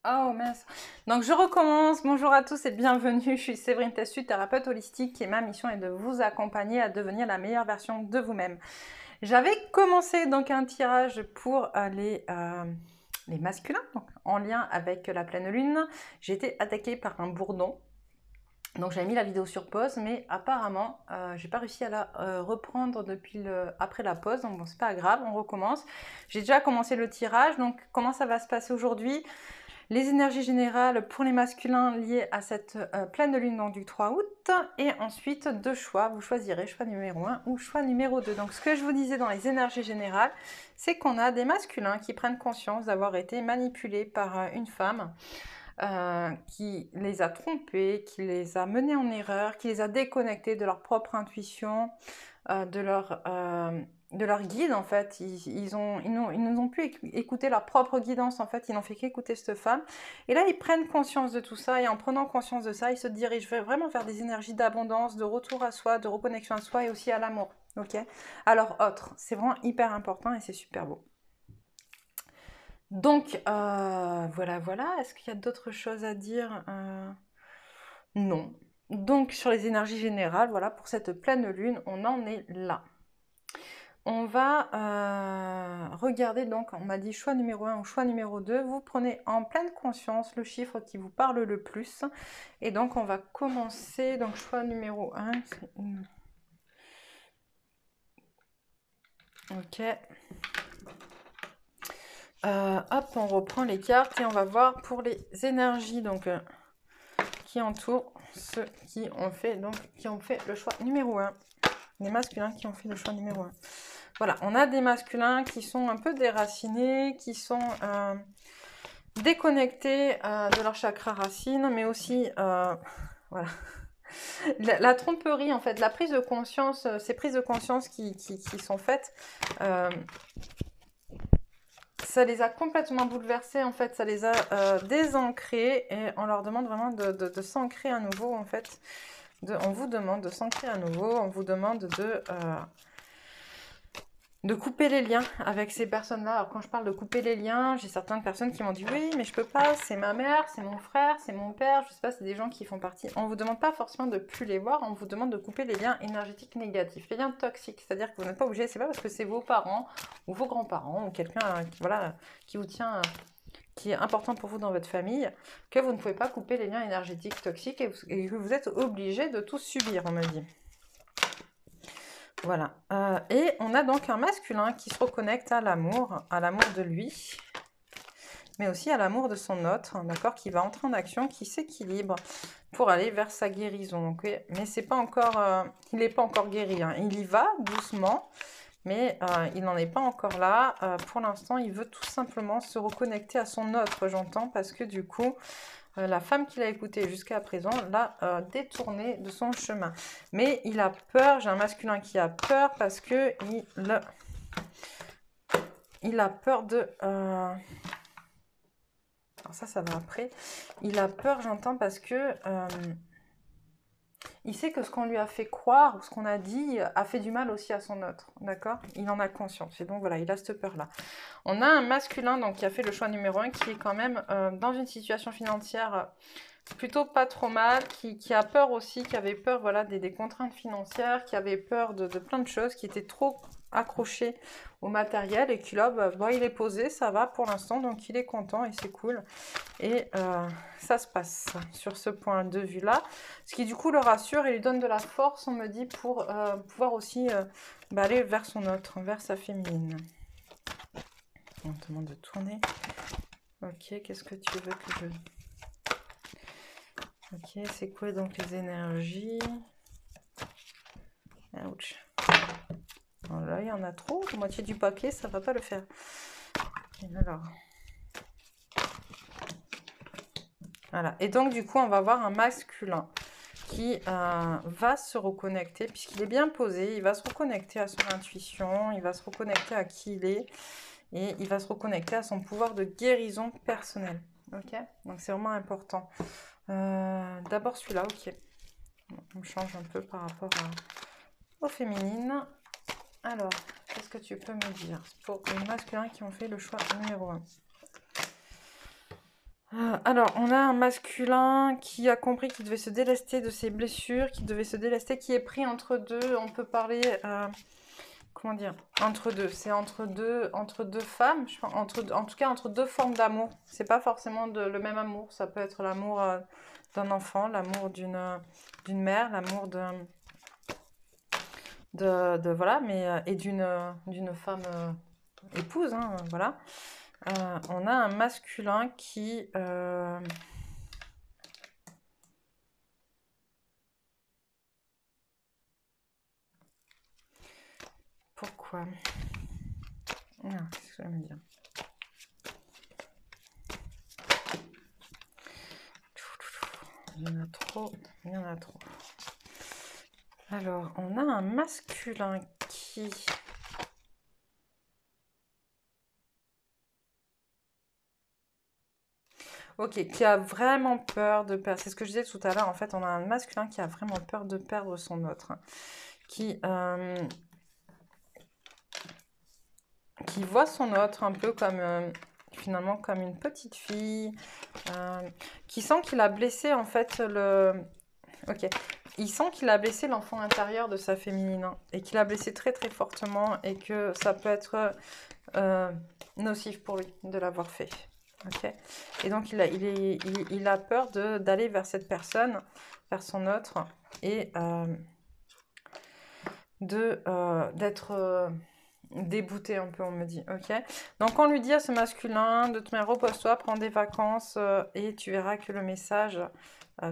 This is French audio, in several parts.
Oh mince. Donc je recommence. Bonjour à tous et bienvenue. Je suis Séverine Tessu, thérapeute holistique et ma mission est de vous accompagner à devenir la meilleure version de vous-même. J'avais commencé donc un tirage pour les masculins, donc en lien avec la pleine lune. J'ai été attaquée par un bourdon. Donc j'avais mis la vidéo sur pause, mais apparemment j'ai pas réussi à la reprendre après la pause, donc bon c'est pas grave, on recommence. J'ai déjà commencé le tirage, donc comment ça va se passer aujourd'hui? Les énergies générales pour les masculins liées à cette pleine lune donc du 3 août. Et ensuite, deux choix. Vous choisirez choix numéro 1 ou choix numéro 2. Donc, ce que je vous disais dans les énergies générales, c'est qu'on a des masculins qui prennent conscience d'avoir été manipulés par une femme qui les a trompés, qui les a menés en erreur, qui les a déconnectés de leur propre intuition, de leur guide en fait. Ils nous ont pu écouter leur propre guidance en fait, ils n'ont fait qu'écouter cette femme. Et là ils prennent conscience de tout ça et en prenant conscience de ça, ils se dirigent vraiment vers des énergies d'abondance, de retour à soi, de reconnexion à soi et aussi à l'amour. Ok. Alors autre, c'est vraiment hyper important et c'est super beau. Donc voilà. Est-ce qu'il y a d'autres choses à dire? Non. Donc sur les énergies générales, voilà, pour cette pleine lune, on en est là. On va regarder, donc on m'a dit choix numéro 1 ou choix numéro 2. Vous prenez en pleine conscience le chiffre qui vous parle le plus. Et donc on va commencer, donc choix numéro 1. Ok. Hop, on reprend les cartes et on va voir pour les énergies donc, qui entourent ceux qui ont fait le choix numéro 1. Les masculins qui ont fait le choix numéro 1. Voilà, on a des masculins qui sont un peu déracinés, qui sont déconnectés de leur chakra racine, mais aussi, voilà, la tromperie en fait, la prise de conscience, ces prises de conscience qui sont faites, ça les a complètement bouleversés en fait, ça les a désancrés et on leur demande vraiment de s'ancrer à nouveau en fait. On vous demande de s'ancrer à nouveau, on vous demande de couper les liens avec ces personnes-là. Alors quand je parle de couper les liens, j'ai certaines personnes qui m'ont dit oui, mais je peux pas, c'est ma mère, c'est mon frère, c'est mon père, je sais pas, c'est des gens qui font partie. On vous demande pas forcément de plus les voir, on vous demande de couper les liens énergétiques négatifs, les liens toxiques, c'est-à-dire que vous n'êtes pas obligé, c'est pas parce que c'est vos parents ou vos grands-parents ou quelqu'un voilà, qui vous tient, qui est important pour vous dans votre famille, que vous ne pouvez pas couper les liens énergétiques toxiques et que vous êtes obligé de tout subir, on me dit. Voilà. Et on a donc un masculin qui se reconnecte à l'amour de lui, mais aussi à l'amour de son autre, d'accord, qui va entrer en action, qui s'équilibre pour aller vers sa guérison. Okay, mais c'est pas encore, il n'est pas encore guéri. Hein. Il y va doucement, mais il n'en est pas encore là. Pour l'instant, il veut tout simplement se reconnecter à son autre, j'entends, parce que du coup, la femme qu'il a écoutée jusqu'à présent l'a détourné de son chemin. Mais il a peur, j'ai un masculin qui a peur parce que il a peur de... alors ça va après. Il a peur, j'entends, parce que il sait que ce qu'on lui a fait croire, ou ce qu'on a dit, a fait du mal aussi à son autre, d'accord? Il en a conscience, et donc voilà, il a cette peur-là. On a un masculin donc, qui a fait le choix numéro 1, qui est quand même dans une situation financière plutôt pas trop mal, qui a peur aussi, qui avait peur voilà, des contraintes financières, qui avait peur de plein de choses, qui était trop accroché au matériel et qui là, bon, il est posé, ça va pour l'instant, donc il est content et c'est cool. Et ça se passe sur ce point de vue-là, ce qui du coup le rassure et lui donne de la force, on me dit, pour pouvoir aussi aller vers son autre, vers sa féminine. On me demande de tourner. Ok, qu'est-ce que tu veux que je... Ok, c'est quoi donc les énergies? Ouch. Oh là, il y en a trop. La moitié du paquet, ça va pas le faire. Alors. Voilà. Et donc, du coup, on va avoir un masculin qui va se reconnecter, puisqu'il est bien posé, il va se reconnecter à son intuition, il va se reconnecter à qui il est, et il va se reconnecter à son pouvoir de guérison personnelle. Ok? Donc, c'est vraiment important. D'abord celui-là, ok. On change un peu par rapport aux féminines. Alors, qu'est-ce que tu peux me dire pour les masculins qui ont fait le choix numéro 1? Alors, on a un masculin qui a compris qu'il devait se délester de ses blessures, qui devait se délester, qui est pris entre deux. On peut parler, comment dire, entre deux. C'est entre deux femmes, je pense, en tout cas entre deux formes d'amour. C'est pas forcément le même amour. Ça peut être l'amour d'un enfant, l'amour d'une mère, l'amour voilà, mais et d'une femme épouse, hein, voilà. On a un masculin qui pourquoi? Ah, qu'est-ce que je vais me dire? Il y en a trop, il y en a trop. Alors, on a un masculin qui... Ok, qui a vraiment peur de perdre. C'est ce que je disais tout à l'heure. En fait, on a un masculin qui a vraiment peur de perdre son autre. Qui voit son autre un peu comme... finalement, comme une petite fille. Qui sent qu'il a blessé, en fait, Ok. Il sent qu'il a blessé l'enfant intérieur de sa féminine. Hein, et qu'il a blessé très, très fortement. Et que ça peut être nocif pour lui de l'avoir fait. Ok. Et donc il a peur d'aller vers cette personne, vers son autre, et d'être déboutée un peu, on me dit. Ok. Donc on lui dit à ce masculin de te mettre, repose-toi, prends des vacances, et tu verras que le message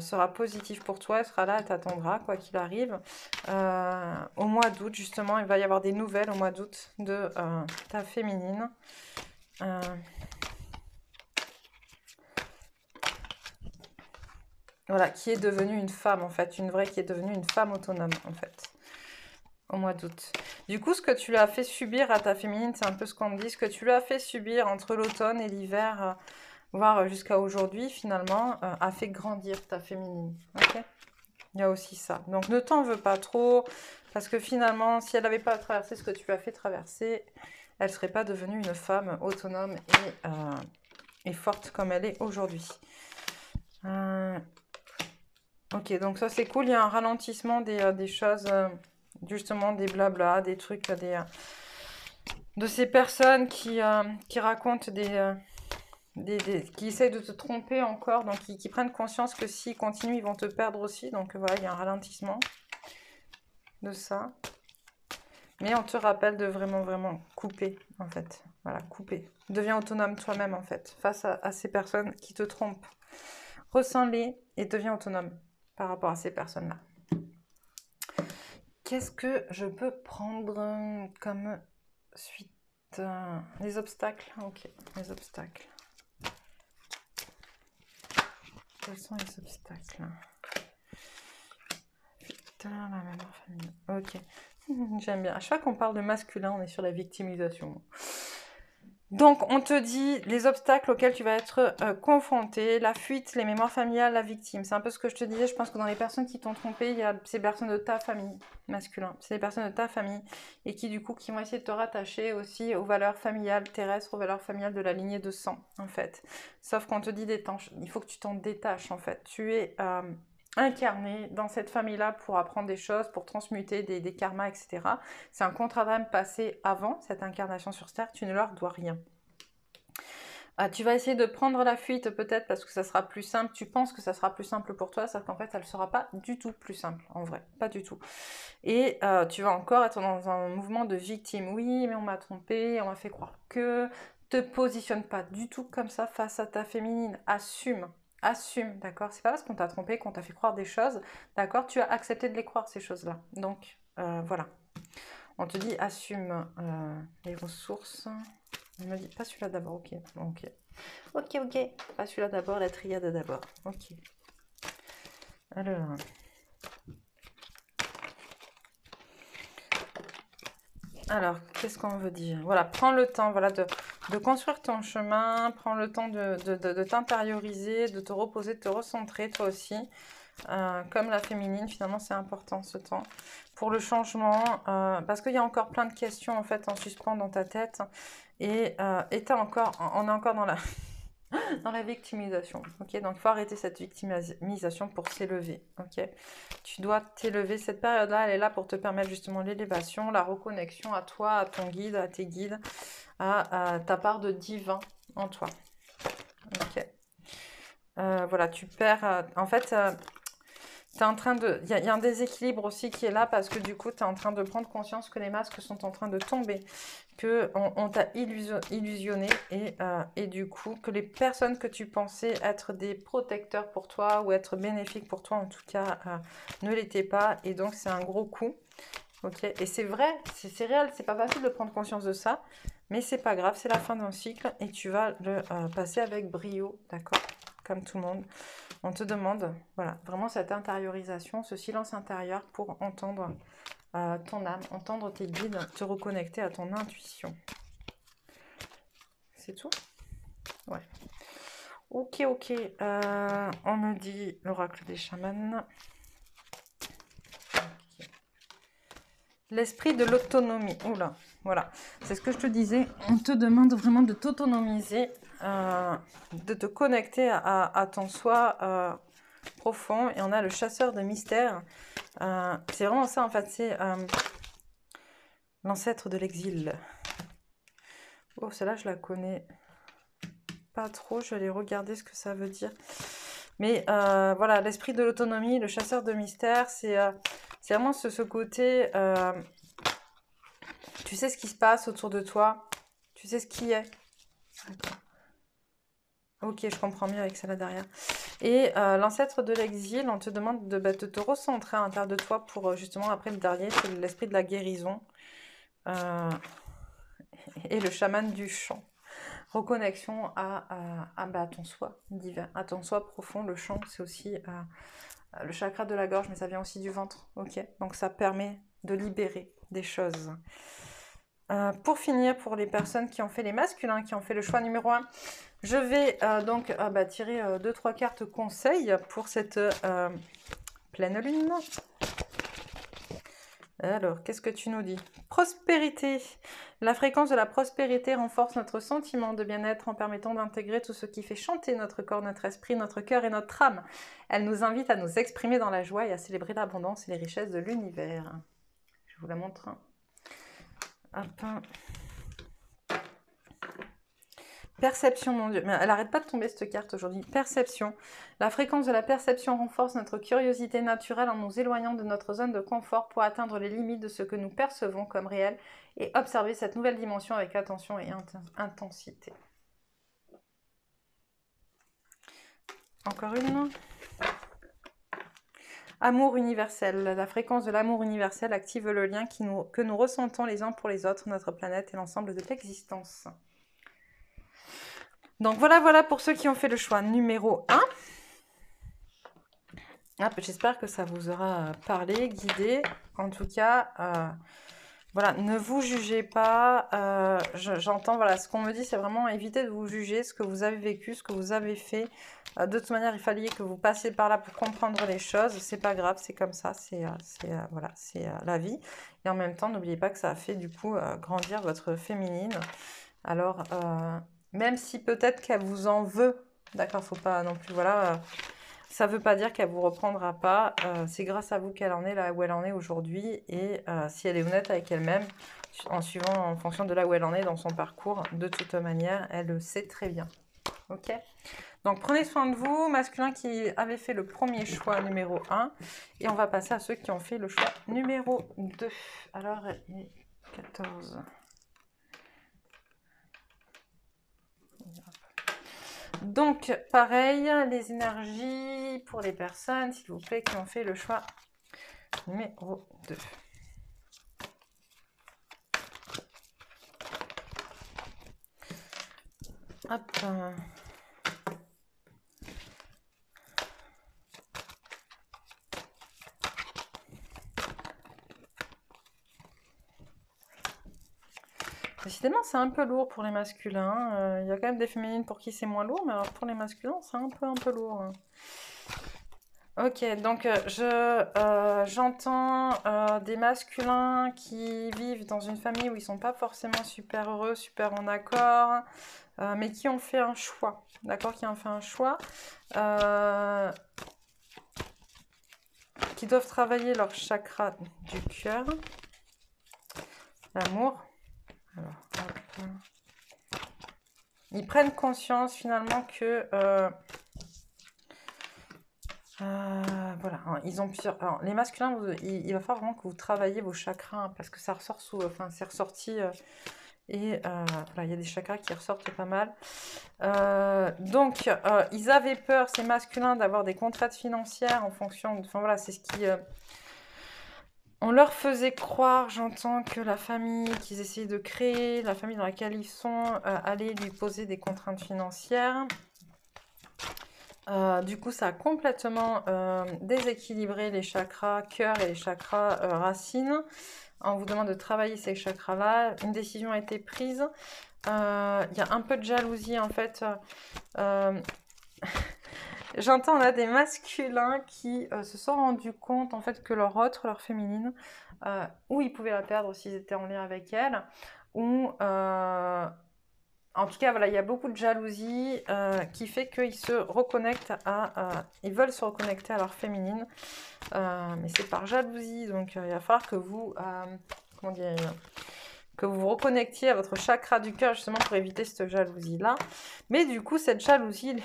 sera positif pour toi, elle sera là, elle t'attendra, quoi qu'il arrive. Au mois d'août, justement, il va y avoir des nouvelles au mois d'août de ta féminine. Voilà, qui est devenue une femme, en fait. Une vraie qui est devenue une femme autonome, en fait. Au mois d'août. Du coup, ce que tu lui as fait subir à ta féminine, c'est un peu ce qu'on me dit. Ce que tu lui as fait subir entre l'automne et l'hiver, voire jusqu'à aujourd'hui, finalement, a fait grandir ta féminine. Ok ? Il y a aussi ça. Donc, ne t'en veux pas trop. Parce que finalement, si elle n'avait pas traversé ce que tu lui as fait traverser, elle ne serait pas devenue une femme autonome et forte comme elle est aujourd'hui. Ok, donc ça c'est cool, il y a un ralentissement des choses, justement des blabla, des trucs, de ces personnes qui racontent qui essayent de te tromper encore, donc qui prennent conscience que s'ils continuent, ils vont te perdre aussi, donc voilà, il y a un ralentissement de ça. Mais on te rappelle de vraiment, vraiment couper, en fait, voilà, couper. Deviens autonome toi-même, en fait, face à ces personnes qui te trompent. Ressens-les et deviens autonome par rapport à ces personnes-là. Qu'est-ce que je peux prendre comme suite? Les obstacles. Ok, les obstacles. Quels sont les obstacles? Putain, la mémoire familiale. Ok. J'aime bien. À chaque fois qu'on parle de masculin, on est sur la victimisation. Donc, on te dit les obstacles auxquels tu vas être confronté, la fuite, les mémoires familiales, la victime. C'est un peu ce que je te disais. Je pense que dans les personnes qui t'ont trompé, il y a ces personnes de ta famille masculin. C'est les personnes de ta famille et qui, du coup, qui vont essayer de te rattacher aussi aux valeurs familiales terrestres, aux valeurs familiales de la lignée de sang, en fait. Sauf qu'on te dit il faut que tu t'en détaches, en fait. Tu es incarné dans cette famille-là pour apprendre des choses, pour transmuter des karmas, etc. C'est un contrat d'âme passé avant cette incarnation sur Terre, tu ne leur dois rien. Tu vas essayer de prendre la fuite peut-être parce que ça sera plus simple, tu penses que ça sera plus simple pour toi, sauf qu'en fait ça ne sera pas du tout plus simple, en vrai, pas du tout. Et tu vas encore être dans un mouvement de victime. Oui, mais on m'a trompé, on m'a fait croire que... Te positionne pas du tout comme ça face à ta féminine, assume, d'accord? C'est pas parce qu'on t'a trompé, qu'on t'a fait croire des choses, d'accord? Tu as accepté de les croire, ces choses-là. Donc, voilà. On te dit, assume les ressources. On me dit, pas celui-là d'abord, ok. Ok. Pas celui-là d'abord, la triade d'abord. Ok. Alors, qu'est-ce qu'on veut dire? Voilà, prends le temps, voilà, de construire ton chemin, prends le temps de t'intérioriser, de te reposer, de te recentrer toi aussi. Comme la féminine, finalement, c'est important ce temps pour le changement, parce qu'il y a encore plein de questions en fait en suspens dans ta tête et on est encore dans la dans la victimisation. Ok, donc il faut arrêter cette victimisation pour s'élever. Ok, tu dois t'élever. Cette période-là, elle est là pour te permettre justement l'élévation, la reconnexion à toi, à ton guide, à tes guides, à ta part de divin en toi. Ok. Voilà, tu perds. En fait, t'es en train de. Il y a un déséquilibre aussi qui est là parce que du coup, tu es en train de prendre conscience que les masques sont en train de tomber, que on t'a illusionné et du coup, que les personnes que tu pensais être des protecteurs pour toi ou être bénéfiques pour toi, en tout cas, ne l'étaient pas. Et donc, c'est un gros coup. Ok, et c'est vrai, c'est réel, c'est pas facile de prendre conscience de ça, mais c'est pas grave, c'est la fin d'un cycle et tu vas le passer avec brio, d'accord? Comme tout le monde. On te demande, voilà, vraiment cette intériorisation, ce silence intérieur pour entendre ton âme, entendre tes guides, te reconnecter à ton intuition. C'est tout? Ouais. Ok, ok. On me dit l'oracle des chamans. L'esprit de l'autonomie. Oula, voilà. C'est ce que je te disais. On te demande vraiment de t'autonomiser, de te connecter à ton soi profond. Et on a le chasseur de mystères. C'est vraiment ça, en fait. C'est l'ancêtre de l'exil. Oh, celle-là, je la connais pas trop. Je vais aller regarder ce que ça veut dire. Mais voilà, l'esprit de l'autonomie, le chasseur de mystères, c'est vraiment ce côté... tu sais ce qui se passe autour de toi. Tu sais ce qui est. Ok, je comprends mieux avec celle-là derrière. Et l'ancêtre de l'exil, on te demande de te recentrer à l'intérieur de toi pour justement, après le dernier, c'est l'esprit de la guérison. Et le chaman du chant. Reconnexion à ton soi divin, à ton soi profond. Le chant, c'est aussi le chakra de la gorge, mais ça vient aussi du ventre. Ok, donc ça permet de libérer des choses. Pour finir, pour les personnes qui ont fait les masculins, qui ont fait le choix numéro 1, je vais donc tirer 2-3 cartes conseils pour cette pleine lune. Alors, qu'est-ce que tu nous dis? Prospérité. La fréquence de la prospérité renforce notre sentiment de bien-être en permettant d'intégrer tout ce qui fait chanter notre corps, notre esprit, notre cœur et notre âme. Elle nous invite à nous exprimer dans la joie et à célébrer l'abondance et les richesses de l'univers. Je vous la montre. Hop. Perception, mon Dieu. Mais elle n'arrête pas de tomber cette carte aujourd'hui. Perception. La fréquence de la perception renforce notre curiosité naturelle en nous éloignant de notre zone de confort pour atteindre les limites de ce que nous percevons comme réel et observer cette nouvelle dimension avec attention et intensité. Encore une. Amour universel. La fréquence de l'amour universel active le lien que nous ressentons les uns pour les autres, notre planète et l'ensemble de l'existence. Donc voilà pour ceux qui ont fait le choix numéro 1. J'espère que ça vous aura parlé, guidé. En tout cas, voilà, ne vous jugez pas. J'entends, voilà, ce qu'on me dit, c'est vraiment éviter de vous juger, ce que vous avez vécu, ce que vous avez fait. De toute manière, il fallait que vous passiez par là pour comprendre les choses. C'est pas grave, c'est comme ça, c'est la vie. Et en même temps, n'oubliez pas que ça a fait du coup grandir votre féminine. Alors, même si peut-être qu'elle vous en veut, d'accord, faut pas non plus, voilà... ça ne veut pas dire qu'elle ne vous reprendra pas. C'est grâce à vous qu'elle en est là où elle en est aujourd'hui. Et si elle est honnête avec elle-même, en fonction de là où elle en est dans son parcours, de toute manière, elle le sait très bien. Ok? Donc prenez soin de vous, masculin qui avait fait le premier choix numéro 1. Et on va passer à ceux qui ont fait le choix numéro 2. Alors, il est 14. Donc, pareil, les énergies pour les personnes, s'il vous plaît, qui ont fait le choix numéro 2. Hop. Décidément, c'est un peu lourd pour les masculins. Il y a quand même des féminines pour qui c'est moins lourd, mais alors pour les masculins, c'est un peu lourd. Ok, donc j'entends des masculins qui vivent dans une famille où ils sont pas forcément super heureux, super en accord, mais qui ont fait un choix, d'accord, qui ont fait un choix, qui doivent travailler leur chakra du cœur, l'amour. Alors, hop. Ils prennent conscience finalement que voilà, ils ont plusieurs. Alors, les masculins, il va falloir vraiment que vous travaillez vos chakras, hein, parce que ça ressort sous. Enfin, c'est ressorti. Et voilà, il y a des chakras qui ressortent pas mal. Donc, ils avaient peur, ces masculins, d'avoir des contraintes financières en fonction de. Enfin, voilà, c'est ce qui. On leur faisait croire, j'entends, que la famille qu'ils essayaient de créer, la famille dans laquelle ils sont, allait lui poser des contraintes financières. Du coup, ça a complètement déséquilibré les chakras cœur et les chakras racines. On vous demande de travailler ces chakras-là. Une décision a été prise. Il y a un peu de jalousie, en fait. J'entends là des masculins qui se sont rendus compte, en fait, que leur autre, leur féminine, ou ils pouvaient la perdre s'ils étaient en lien avec elle, ou... en tout cas, voilà, il y a beaucoup de jalousie qui fait qu'ils se reconnectent ils veulent se reconnecter à leur féminine, mais c'est par jalousie, donc il va falloir que vous, comment dire, que vous vous reconnectiez à votre chakra du cœur justement pour éviter cette jalousie-là. Mais du coup, cette jalousie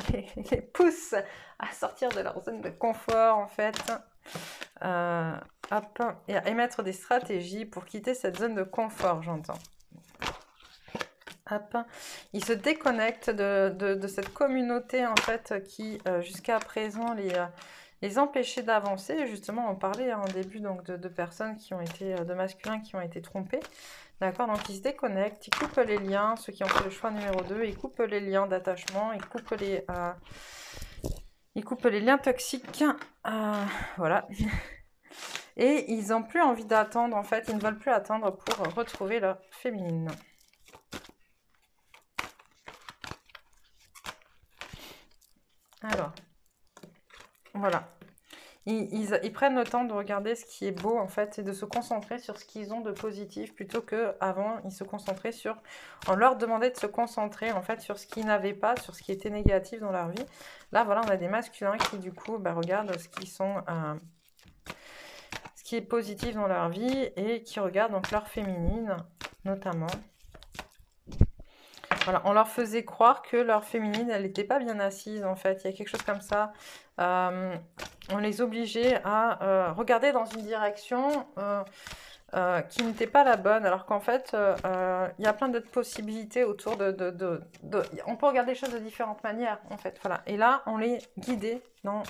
les pousse à sortir de leur zone de confort, en fait, hop, et à émettre des stratégies pour quitter cette zone de confort, j'entends. Hop. Ils se déconnectent de cette communauté en fait qui jusqu'à présent les empêchait d'avancer. Justement, on parlait en début donc de personnes qui ont été, de masculins qui ont été trompés. D'accord, donc ils se déconnectent, ils coupent les liens, ceux qui ont fait le choix numéro 2, ils coupent les liens d'attachement, ils coupent les liens toxiques. Voilà. Et ils n'ont plus envie d'attendre, en fait, ils ne veulent plus attendre pour retrouver leur féminine. Alors, voilà. Ils prennent le temps de regarder ce qui est beau, en fait, et de se concentrer sur ce qu'ils ont de positif, plutôt qu'avant, ils se concentraient sur... On leur demandait de se concentrer, en fait, sur ce qu'ils n'avaient pas, sur ce qui était négatif dans leur vie. Là, voilà, on a des masculins qui, du coup, regardent ce qui est positif dans leur vie, et qui regardent donc leur féminine, notamment. Voilà, on leur faisait croire que leur féminine, elle n'était pas bien assise, en fait. Il y a quelque chose comme ça. On les obligeait à regarder dans une direction qui n'était pas la bonne, alors qu'en fait, il y a plein d'autres possibilités autour On peut regarder les choses de différentes manières, en fait. Voilà. Et là, on les guidait dans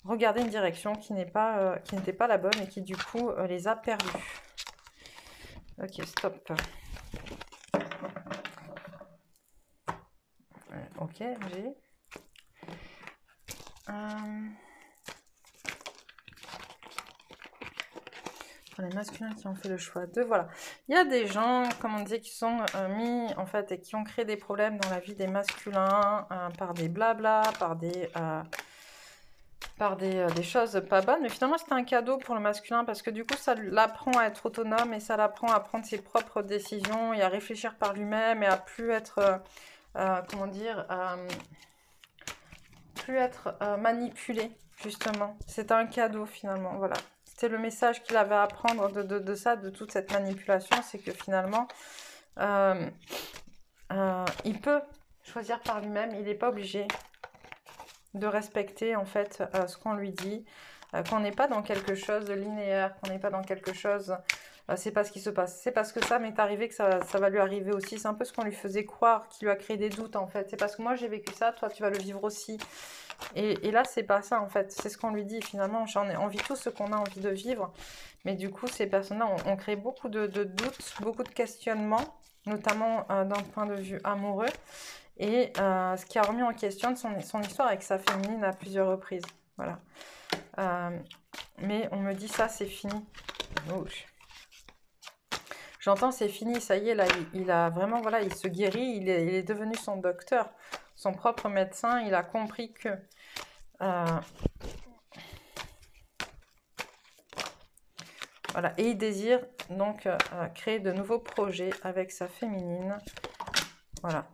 regarder une direction qui n'était pas la bonne et qui, du coup, les a perdus. Ok, stop. Ok, j'ai... les masculins qui ont fait le choix de... Voilà. Il y a des gens, comme on dit, qui sont mis, en fait, et qui ont créé des problèmes dans la vie des masculins par des blabla, par des choses pas bonnes. Mais finalement, c'était un cadeau pour le masculin parce que du coup, ça l'apprend à être autonome et ça l'apprend à prendre ses propres décisions et à réfléchir par lui-même et à plus être... comment dire, plus être manipulé, justement. C'est un cadeau, finalement, voilà. C'était le message qu'il avait à apprendre de ça, de toute cette manipulation, c'est que finalement, il peut choisir par lui-même, il n'est pas obligé de respecter, en fait, ce qu'on lui dit, qu'on n'est pas dans quelque chose de linéaire, qu'on n'est pas dans quelque chose... c'est pas ce qui se passe, c'est parce que ça m'est arrivé que ça va lui arriver aussi. C'est un peu ce qu'on lui faisait croire, qui lui a créé des doutes, en fait. C'est parce que moi j'ai vécu ça, toi tu vas le vivre aussi. Et là c'est pas ça, en fait, c'est ce qu'on lui dit. Finalement, on vit tout ce qu'on a envie de vivre, mais du coup ces personnes-là ont créé beaucoup de doutes, beaucoup de questionnements, notamment d'un point de vue amoureux, et ce qui a remis en question son histoire avec sa féminine à plusieurs reprises. Voilà. Mais on me dit ça, c'est fini. Ouch. J'entends, c'est fini, ça y est, là, il a vraiment, voilà, il se guérit, il est devenu son docteur, son propre médecin, il a compris que... voilà, et il désire donc créer de nouveaux projets avec sa féminine. Voilà.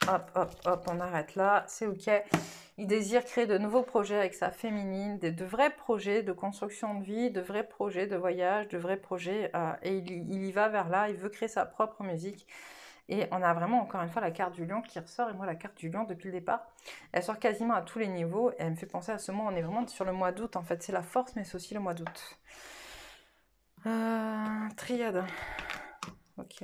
Hop, hop, hop, on arrête là, c'est ok. Il désire créer de nouveaux projets avec sa féminine, de vrais projets de construction de vie, de vrais projets de voyage, de vrais projets, et il y va vers là, il veut créer sa propre musique. Et on a vraiment, encore une fois, la carte du lion qui ressort, et moi, la carte du lion, depuis le départ, elle sort quasiment à tous les niveaux, et elle me fait penser à ce mois, on est vraiment sur le mois d'août, en fait, c'est la force, mais c'est aussi le mois d'août. Triade. Ok.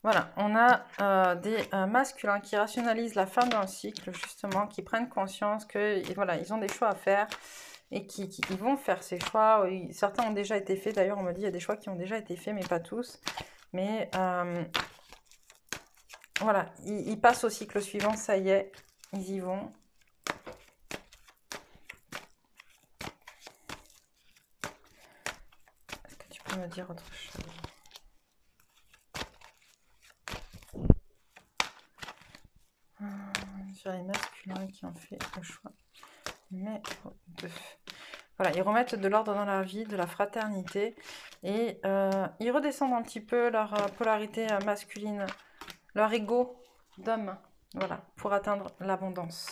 Voilà, on a des masculins qui rationalisent la fin d'un cycle, justement, qui prennent conscience que voilà, ils ont des choix à faire et qui vont faire ces choix. Certains ont déjà été faits, d'ailleurs on me dit qu'il y a des choix qui ont déjà été faits, mais pas tous. Mais voilà, ils passent au cycle suivant, ça y est, ils y vont. Est-ce que tu peux me dire autre chose ? Sur les masculins qui ont fait le choix. Mais voilà, ils remettent de l'ordre dans leur vie, de la fraternité, et ils redescendent un petit peu leur polarité masculine, leur ego d'homme, voilà, pour atteindre l'abondance.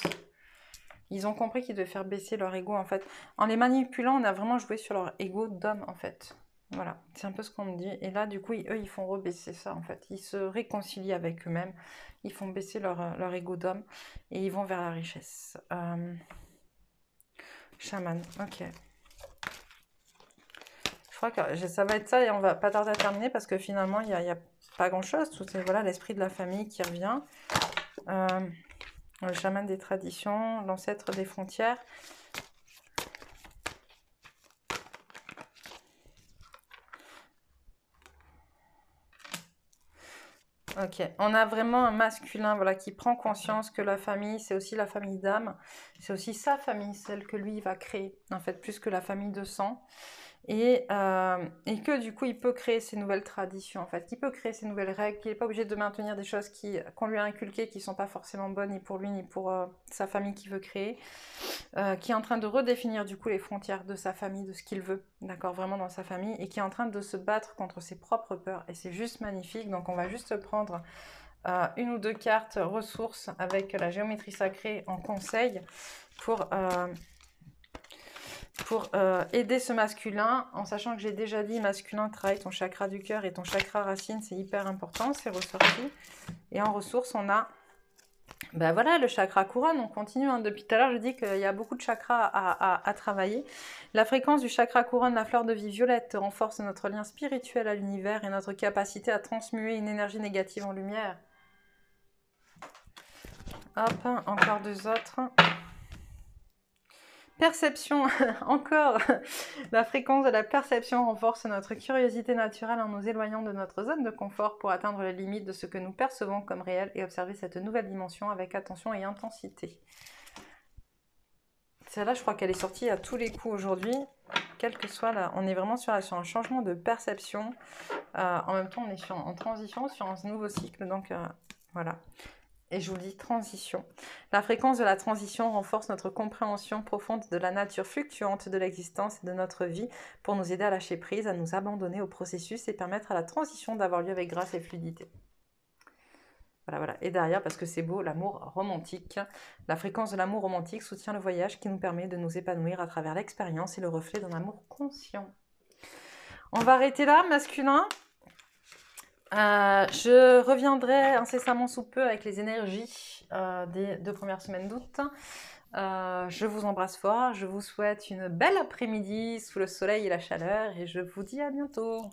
Ils ont compris qu'ils devaient faire baisser leur ego, en fait. En les manipulant, on a vraiment joué sur leur ego d'homme, en fait. Voilà, c'est un peu ce qu'on me dit. Et là, du coup, eux, ils font rebaisser ça, en fait. Ils se réconcilient avec eux-mêmes. Ils font baisser leur ego d'homme. Et ils vont vers la richesse. Chaman, ok. Je crois que ça va être ça. Et on va pas tarder à terminer. Parce que finalement, il n'y a pas grand-chose. Tout c'est, voilà, l'esprit de la famille qui revient. Le chaman des traditions. L'ancêtre des frontières. Ok, on a vraiment un masculin, voilà, qui prend conscience que la famille, c'est aussi la famille d'âme, c'est aussi sa famille, celle que lui va créer, en fait, plus que la famille de sang, et que du coup, il peut créer ses nouvelles traditions, en fait, il peut créer ses nouvelles règles, qu'il n'est pas obligé de maintenir des choses qu'on lui a inculquées, qui ne sont pas forcément bonnes, ni pour lui, ni pour sa famille qu'il veut créer, qui est en train de redéfinir du coup les frontières de sa famille, de ce qu'il veut, d'accord, vraiment dans sa famille, et qui est en train de se battre contre ses propres peurs, et c'est juste magnifique. Donc on va juste prendre une ou deux cartes ressources avec la géométrie sacrée en conseil pour aider ce masculin, en sachant que j'ai déjà dit, masculin, travaille ton chakra du cœur et ton chakra racine, c'est hyper important, c'est ressorti. Et en ressources, on a ben voilà, le chakra couronne, on continue. Hein. Depuis tout à l'heure, je dis qu'il y a beaucoup de chakras à travailler. La fréquence du chakra couronne, la fleur de vie violette, renforce notre lien spirituel à l'univers et notre capacité à transmuer une énergie négative en lumière. Hop, encore deux autres. Perception, encore, la fréquence de la perception renforce notre curiosité naturelle en nous éloignant de notre zone de confort pour atteindre les limites de ce que nous percevons comme réel et observer cette nouvelle dimension avec attention et intensité. Celle-là, je crois qu'elle est sortie à tous les coups aujourd'hui, quel que soit là. On est vraiment sur un changement de perception. En même temps, on est en transition sur un nouveau cycle, donc voilà. Et je vous dis transition. La fréquence de la transition renforce notre compréhension profonde de la nature fluctuante de l'existence et de notre vie pour nous aider à lâcher prise, à nous abandonner au processus et permettre à la transition d'avoir lieu avec grâce et fluidité. Voilà, voilà. Et derrière, parce que c'est beau, l'amour romantique. La fréquence de l'amour romantique soutient le voyage qui nous permet de nous épanouir à travers l'expérience et le reflet d'un amour conscient. On va arrêter là, masculin. Je reviendrai incessamment sous peu avec les énergies des 2 premières semaines d'août. Je vous embrasse fort, je vous souhaite une belle après-midi sous le soleil et la chaleur et je vous dis à bientôt.